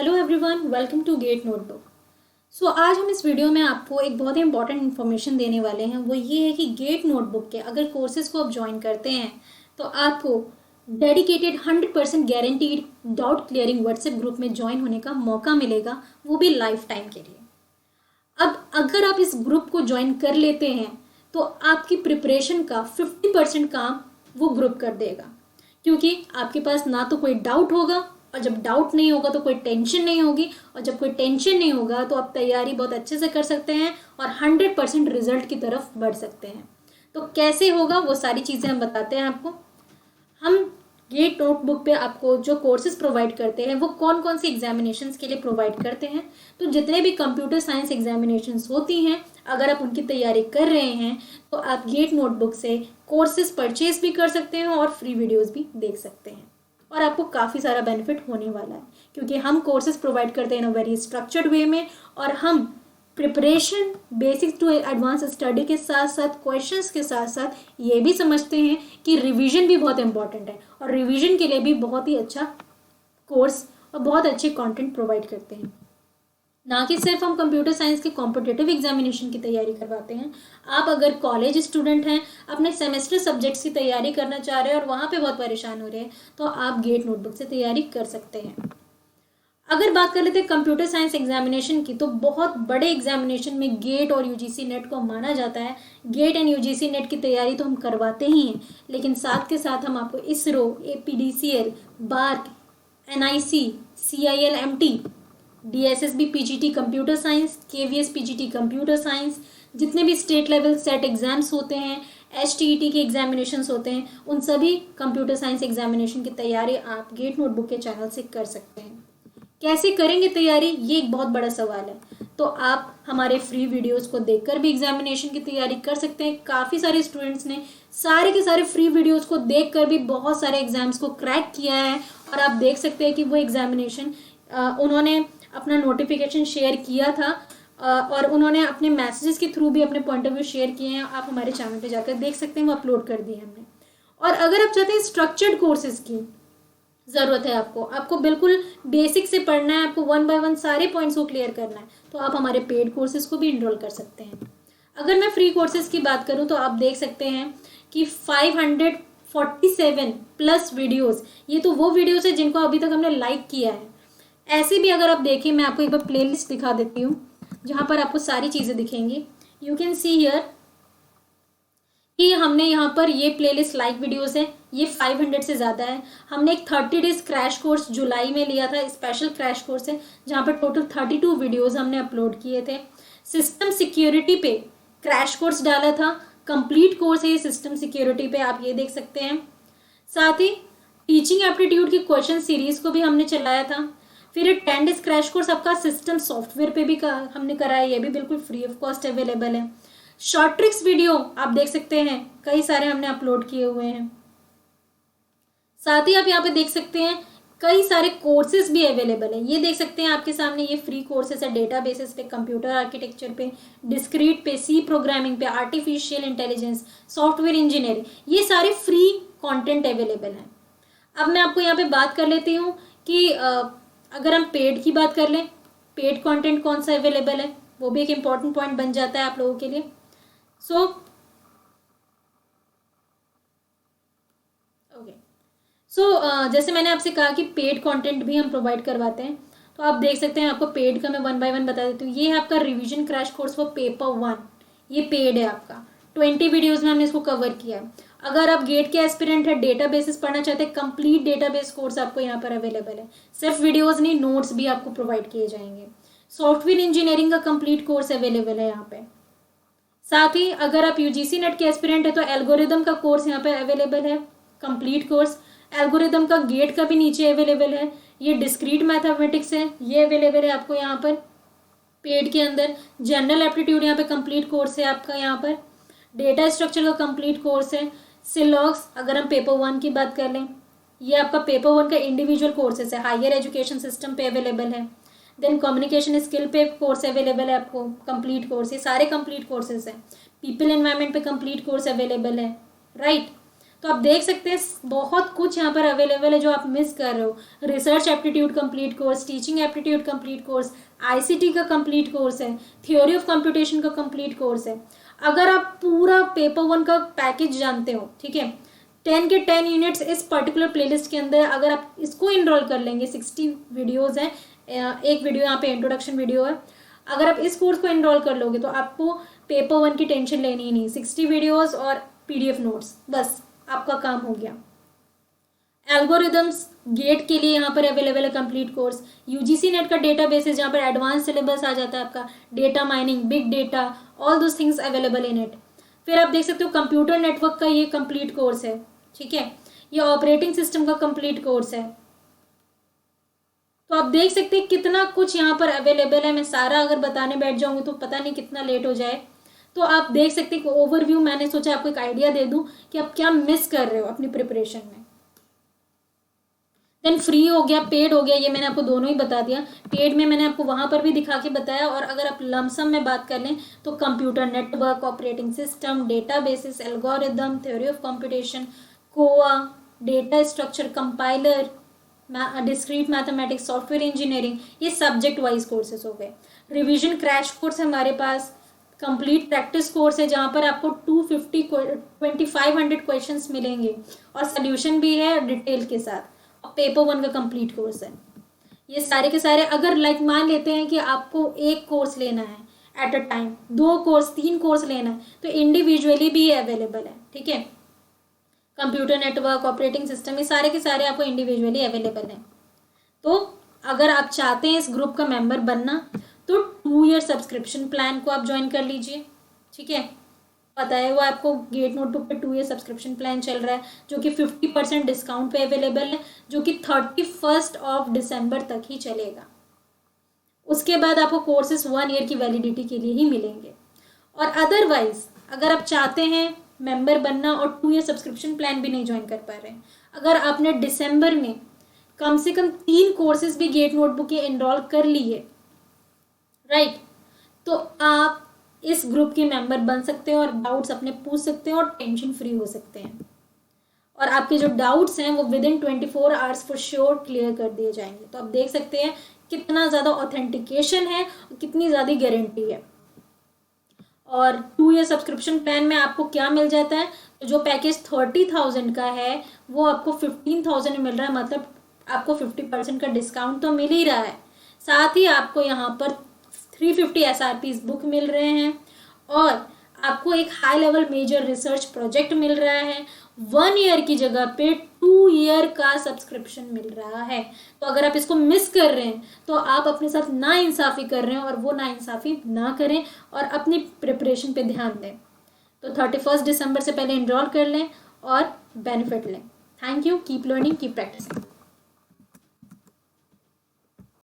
Hello everyone, welcome to GATE notebook. आज हम इस वीडियो में आपको एक बहुत ही इंपॉर्टेंट इन्फॉर्मेशन देने वाले हैं। वो ये है कि गेट नोटबुक के अगर कोर्सेज को आप ज्वाइन करते हैं तो आपको dedicated 100% guaranteed doubt clearing WhatsApp group में ज्वाइन होने का मौका मिलेगा, वो भी लाइफ टाइम के लिए। अब अगर आप इस ग्रुप को ज्वाइन कर लेते हैं तो आपकी प्रिपरेशन का 50% काम वो ग्रुप कर देगा, क्योंकि आपके पास ना तो कोई डाउट होगा, और जब डाउट नहीं होगा तो कोई टेंशन नहीं होगी, और जब कोई टेंशन नहीं होगा तो आप तैयारी बहुत अच्छे से कर सकते हैं और 100% रिजल्ट की तरफ बढ़ सकते हैं। तो कैसे होगा वो सारी चीज़ें हम बताते हैं आपको। हम ये नोटबुक पे आपको जो कोर्सेज प्रोवाइड करते हैं वो कौन कौन सी एग्जामिनेशंस के लिए प्रोवाइड करते हैं। तो जितने भी कंप्यूटर साइंस एग्जामिनेशंस होती हैं, अगर आप उनकी तैयारी कर रहे हैं तो आप गेट नोटबुक से कोर्सेज परचेज भी कर सकते हैं और फ्री वीडियोस भी देख सकते हैं, और आपको काफ़ी सारा बेनिफिट होने वाला है, क्योंकि हम कोर्सेज प्रोवाइड करते हैं इन अ वेरी स्ट्रक्चर्ड वे में, और हम preparation basic to advance study के साथ साथ क्वेश्चंस के साथ साथ ये भी समझते हैं कि रिवीजन भी बहुत इंपॉर्टेंट है, और रिवीजन के लिए भी बहुत ही अच्छा कोर्स और बहुत अच्छे कंटेंट प्रोवाइड करते हैं। ना कि सिर्फ हम कंप्यूटर साइंस के कॉम्पिटिटिव एग्जामिनेशन की तैयारी करवाते हैं। आप अगर कॉलेज स्टूडेंट हैं, अपने सेमेस्टर सब्जेक्ट्स की तैयारी करना चाह रहे हैं और वहाँ पे बहुत परेशान हो रहे हैं, तो आप गेट नोटबुक से तैयारी कर सकते हैं। अगर बात कर लेते हैं कंप्यूटर साइंस एग्जामिनेशन की, तो बहुत बड़े एग्जामिनेशन में गेट और यूजीसी नेट को माना जाता है। गेट एंड यूजीसी नेट की तैयारी तो हम करवाते ही हैं, लेकिन साथ के साथ हम आपको ISRO, APDCL, BARC, NIC, CIL MT, DSSB PGT computer science, KVS PGT computer science, जितने भी स्टेट लेवल सेट एग्जाम्स होते हैं, एचटीईटी के एग्जामिनेशंस होते हैं, उन सभी कंप्यूटर साइंस एग्जामिनेशन की तैयारी आप गेट नोटबुक के चैनल से कर सकते हैं। कैसे करेंगे तैयारी, ये एक बहुत बड़ा सवाल है। तो आप हमारे फ्री वीडियोस को देखकर भी एग्जामिनेशन की तैयारी कर सकते हैं। काफ़ी सारे स्टूडेंट्स ने सारे के सारे फ्री वीडियोस को देखकर भी बहुत सारे एग्जाम्स को क्रैक किया है, और आप देख सकते हैं कि वो एग्जामिनेशन उन्होंने अपना नोटिफिकेशन शेयर किया था, और उन्होंने अपने मैसेजेस के थ्रू भी अपने पॉइंट ऑफ व्यू शेयर किए हैं। आप हमारे चैनल पे जाकर देख सकते हैं, वो अपलोड कर दिए हमने। और अगर आप चाहते हैं स्ट्रक्चर्ड कोर्सेज की ज़रूरत है, आपको बिल्कुल बेसिक से पढ़ना है, आपको 1 बाय 1 सारे पॉइंट्स को क्लियर करना है, तो आप हमारे पेड कोर्सेज को भी इनरोल कर सकते हैं। अगर मैं फ्री कोर्सेज की बात करूं तो आप देख सकते हैं कि 547 प्लस वीडियोस, ये तो वो वीडियोस है जिनको अभी तक हमने लाइक किया है। ऐसे भी अगर आप देखें, मैं आपको एक बार प्लेलिस्ट दिखा देती हूँ जहाँ पर आपको सारी चीज़ें दिखेंगी। यू कैन सी हियर कि हमने यहाँ पर ये प्लेलिस्ट लाइक वीडियोस है, ये 500 से ज़्यादा है। हमने एक 30 डेज क्रैश कोर्स जुलाई में लिया था, स्पेशल क्रैश कोर्स है जहाँ पर टोटल 32 वीडियोस हमने अपलोड किए थे। सिस्टम सिक्योरिटी पे क्रैश कोर्स डाला था, कंप्लीट कोर्स है ये सिस्टम सिक्योरिटी पे, आप ये देख सकते हैं। साथ ही टीचिंग एप्टीट्यूड की क्वेश्चन सीरीज को भी हमने चलाया था। फिर 10 डेज क्रैश कोर्स आपका सिस्टम सॉफ्टवेयर पे भी हमने कराया, ये भी बिल्कुल फ्री ऑफ कॉस्ट अवेलेबल है। शॉर्ट ट्रिक्स वीडियो आप देख सकते हैं, कई सारे हमने अपलोड किए हुए हैं। साथ ही आप यहाँ पे देख सकते हैं कई सारे कोर्सेज भी अवेलेबल हैं। ये देख सकते हैं आपके सामने, ये फ्री कोर्सेज है डेटा बेसिस पे, कंप्यूटर आर्किटेक्चर पे, डिस्क्रीट पे, सी प्रोग्रामिंग पे, आर्टिफिशियल इंटेलिजेंस, सॉफ्टवेयर इंजीनियरिंग, ये सारे फ्री कंटेंट अवेलेबल हैं। अब मैं आपको यहाँ पे बात कर लेती हूँ कि अगर हम पेड की बात कर लें, पेड कंटेंट कौन सा अवेलेबल है, वो भी एक इम्पॉर्टेंट पॉइंट बन जाता है आप लोगों के लिए। जैसे मैंने आपसे कहा कि पेड कंटेंट भी हम प्रोवाइड करवाते हैं, तो आप देख सकते हैं। आपको पेड का मैं 1 बाय 1 बता देती हूँ। ये है आपका revision crash course for paper 1, ये पेड है आपका। 20 वीडियोज़ में हमने इसको कवर किया है। अगर आप गेट के एस्पिरेंट है, डेटा बेसिस पढ़ना चाहते हैं, कंप्लीट डेटा बेस कोर्स आपको यहाँ पर अवेलेबल है। सिर्फ वीडियोज़ नहीं, नोट्स भी आपको प्रोवाइड किए जाएंगे। सॉफ्टवेयर इंजीनियरिंग का कंप्लीट कोर्स अवेलेबल है यहाँ पे। साथ ही अगर आप यूजीसी नेट के एस्पिरेंट है तो एल्गोरिदम का कोर्स यहाँ पे अवेलेबल है, कंप्लीट कोर्स। एल्गोरिदम का गेट का भी नीचे अवेलेबल है। ये डिस्क्रीट मैथमेटिक्स है, ये अवेलेबल है आपको यहाँ पर पेड के अंदर। जनरल एप्टीट्यूड यहाँ पे कंप्लीट कोर्स है आपका यहाँ पर। डेटा स्ट्रक्चर का कंप्लीट कोर्स है। सिलॉक्स अगर हम पेपर 1 की बात कर लें, ये आपका पेपर 1 का इंडिविजुअल कोर्सेस है, हायर एजुकेशन सिस्टम पे अवेलेबल है। देन कम्युनिकेशन स्किल पे कोर्स अवेलेबल है आपको, कंप्लीट कोर्स, ये सारे कंप्लीट कोर्सेज हैं। पीपल एनवायरनमेंट पे कंप्लीट कोर्स अवेलेबल है, राइट। तो आप देख सकते हैं बहुत कुछ यहाँ पर अवेलेबल है जो आप मिस कर रहे हो। Research aptitude complete course, teaching aptitude complete course, ICT का कंप्लीट कोर्स है, थ्योरी ऑफ कंप्यूटेशन का कंप्लीट कोर्स है। अगर आप पूरा पेपर 1 का पैकेज जानते हो, ठीक है, 10 के 10 यूनिट्स इस पर्टिकुलर प्लेलिस्ट के अंदर, अगर आप इसको इनरोल कर लेंगे, 60 वीडियोज़ हैं, एक वीडियो यहाँ पे इंट्रोडक्शन वीडियो है, अगर आप इस कोर्स को इनरोल कर लोगे तो आपको पेपर 1 की टेंशन लेनी ही नहीं। 60 वीडियोज़ और पीडीएफ नोट्स, बस आपका काम हो गया। एल्गोरिदम्स गेट के लिए यहाँ पर अवेलेबल है कंप्लीट कोर्स। यूजीसी नेट का डेटाबेस है जहाँ पर एडवांस सिलेबस आ जाता है आपका, data mining, big data, all those things available in it. फिर आप देख सकते हो कंप्यूटर नेटवर्क का ये कंप्लीट कोर्स है, ठीक है, ये ऑपरेटिंग सिस्टम का कंप्लीट कोर्स है। तो आप देख सकते हैं कितना कुछ यहाँ पर अवेलेबल है। मैं सारा अगर बताने बैठ जाऊंगी तो पता नहीं कितना लेट हो जाए। तो आप देख सकते हैं कि ओवरव्यू मैंने सोचा आपको एक आइडिया दे दूं कि आप क्या मिस कर रहे हो अपनी प्रिपरेशन में। देन फ्री हो गया, पेड हो गया, ये मैंने आपको दोनों ही बता दिया। पेड में मैंने आपको वहां पर भी दिखा के बताया, और अगर आप लमसम में बात कर लें तो computer network, operating system, databases, algorithm, theory of computation, COA, data structure, compiler, discrete mathematics, software engineering, ये सब्जेक्ट वाइज कोर्सेज हो गए। रिवीजन क्रैश कोर्स है हमारे पास, कंप्लीट प्रैक्टिस कोर्स है जहाँ पर आपको 2500 क्वेश्चंस मिलेंगे और सोल्यूशन भी है डिटेल के साथ, और पेपर 1 का कंप्लीट कोर्स है। ये सारे के सारे, अगर लाइक मान लेते हैं कि आपको एक कोर्स लेना है at a time, 2 course, 3 course लेना है, तो इंडिविजुअली भी अवेलेबल है, ठीक है। कंप्यूटर नेटवर्क, ऑपरेटिंग सिस्टम, ये सारे के सारे आपको इंडिविजुअली अवेलेबल हैं। तो अगर आप चाहते हैं इस ग्रुप का मेंबर बनना तो 2 ईयर सब्सक्रिप्शन प्लान को आप ज्वाइन कर लीजिए, ठीक है। पता है वो आपको गेट नोटबुक पे 2 ईयर सब्सक्रिप्शन प्लान चल रहा है जो कि 50% डिस्काउंट पे अवेलेबल है, जो कि 31 दिसंबर तक ही चलेगा। उसके बाद आपको कोर्सेज 1 ईयर की वैलिडिटी के लिए ही मिलेंगे। और अदरवाइज अगर आप चाहते हैं मेंबर बनना और 2 ईयर सब्सक्रिप्शन प्लान भी नहीं ज्वाइन कर पा रहे हैं, अगर आपने दिसंबर में कम से कम 3 कोर्सेज भी गेट नोटबुक के एनरोल कर लिए, राइट, तो आप इस ग्रुप के मेंबर बन सकते हैं और डाउट्स अपने पूछ सकते हैं और टेंशन फ्री हो सकते हैं। और आपके जो डाउट्स हैं वो with in 24 hours for sure clear कर दिए जाएंगे। तो आप देख सकते हैं कितना ज़्यादा ऑथेंटिकेशन है और कितनी ज़्यादा गारंटी है। और 2 ईयर सब्सक्रिप्शन प्लान में आपको क्या मिल जाता है, तो जो पैकेज 30,000 का है वो आपको 15,000 में मिल रहा है, मतलब आपको 50% का डिस्काउंट तो मिल ही रहा है। साथ ही आपको यहाँ पर 350 SRPs बुक मिल रहे हैं और आपको एक high level major research project मिल रहा है। 1 ईयर की जगह पे 2 ईयर का सब्सक्रिप्शन मिल रहा है। तो अगर आप इसको मिस कर रहे हैं तो आप अपने साथ नाइंसाफ़ी कर रहे हैं, और वो नाइंसाफ़ी ना करें और अपनी प्रिपरेशन पे ध्यान दें। तो 31 दिसंबर से पहले एनरोल कर लें और बेनिफिट लें। Thank you, keep learning, keep practising.